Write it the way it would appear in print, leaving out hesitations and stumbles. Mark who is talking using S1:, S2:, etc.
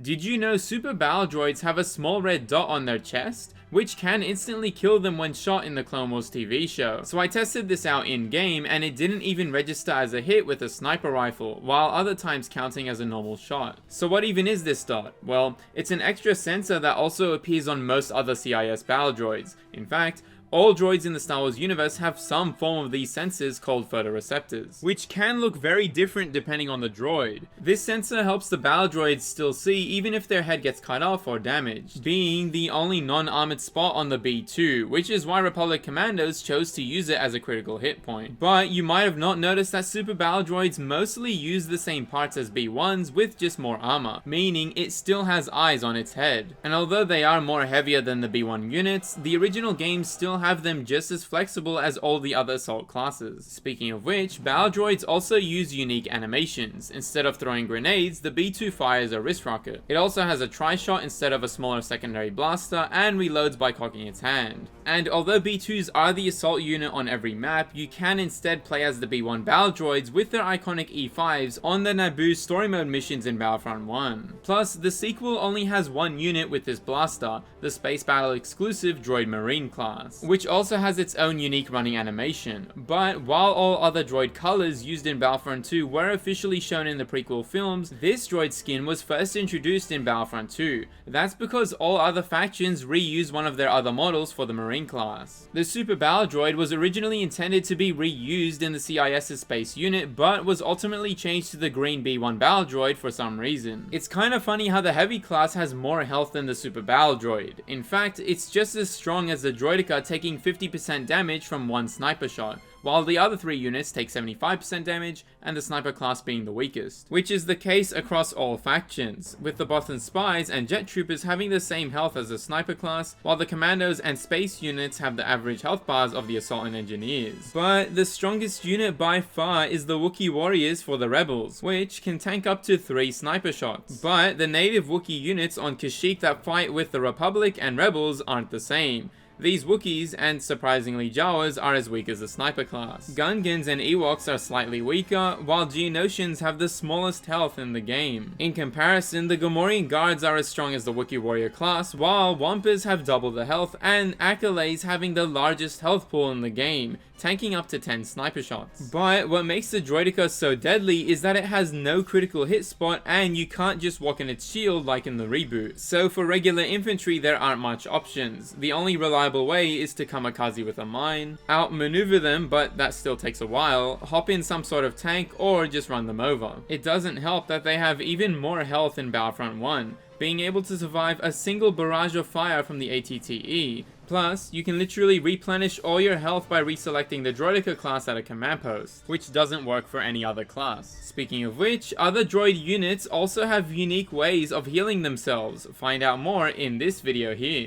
S1: Did you know Super Battle Droids have a small red dot on their chest, which can instantly kill them when shot in the Clone Wars TV show? So I tested this out in game and it didn't even register as a hit with a sniper rifle, while other times counting as a normal shot. So what even is this dot? Well, it's an extra sensor that also appears on most other CIS battle droids. In fact, all droids in the Star Wars universe have some form of these sensors called photoreceptors, which can look very different depending on the droid. This sensor helps the battle droids still see even if their head gets cut off or damaged, being the only non-armored spot on the B2, which is why Republic commandos chose to use it as a critical hit point. But you might have not noticed that Super Battle Droids mostly use the same parts as B1s with just more armor, meaning it still has eyes on its head. And although they are more heavier than the B1 units, the original games still have them just as flexible as all the other assault classes. Speaking of which, battle droids also use unique animations. Instead of throwing grenades, the B2 fires a wrist rocket. It also has a tri-shot instead of a smaller secondary blaster, and reloads by cocking its hand. And although B2s are the assault unit on every map, you can instead play as the B1 battle droids with their iconic E5s on the Naboo story mode missions in Battlefront 1. Plus, the sequel only has one unit with this blaster, the space battle exclusive Droid Marine class, which also has its own unique running animation. But while all other droid colors used in Battlefront 2 were officially shown in the prequel films, this droid skin was first introduced in Battlefront 2. That's because all other factions reused one of their other models for the Marine class. The Super Battle Droid was originally intended to be reused in the CIS's space unit, but was ultimately changed to the green B1 Battle Droid for some reason. It's kind of funny how the Heavy class has more health than the Super Battle Droid. In fact, it's just as strong as the Droideka, taking 50% damage from one sniper shot, while the other three units take 75% damage, and the sniper class being the weakest. Which is the case across all factions, with the Bothan spies and jet troopers having the same health as the sniper class, while the commandos and space units have the average health bars of the assault and engineers. But the strongest unit by far is the Wookiee warriors for the rebels, which can tank up to 3 sniper shots. But the native Wookiee units on Kashyyyk that fight with the Republic and rebels aren't the same. These Wookiees, and surprisingly Jawas, are as weak as the sniper class. Gungans and Ewoks are slightly weaker, while Geonosians have the smallest health in the game. In comparison, the Gamorrean guards are as strong as the Wookiee warrior class, while Wampers have double the health, and Acolytes having the largest health pool in the game, tanking up to 10 sniper shots. But what makes the Droideka so deadly is that it has no critical hit spot, and you can't just walk in its shield like in the reboot. So for regular infantry there aren't much options. The only reliable way is to kamikaze with a mine, outmaneuver them, but that still takes a while, hop in some sort of tank, or just run them over. It doesn't help that they have even more health in Battlefront 1, being able to survive a single barrage of fire from the ATTE. Plus, you can literally replenish all your health by reselecting the Droideka class at a command post, which doesn't work for any other class. Speaking of which, other droid units also have unique ways of healing themselves. Find out more in this video here.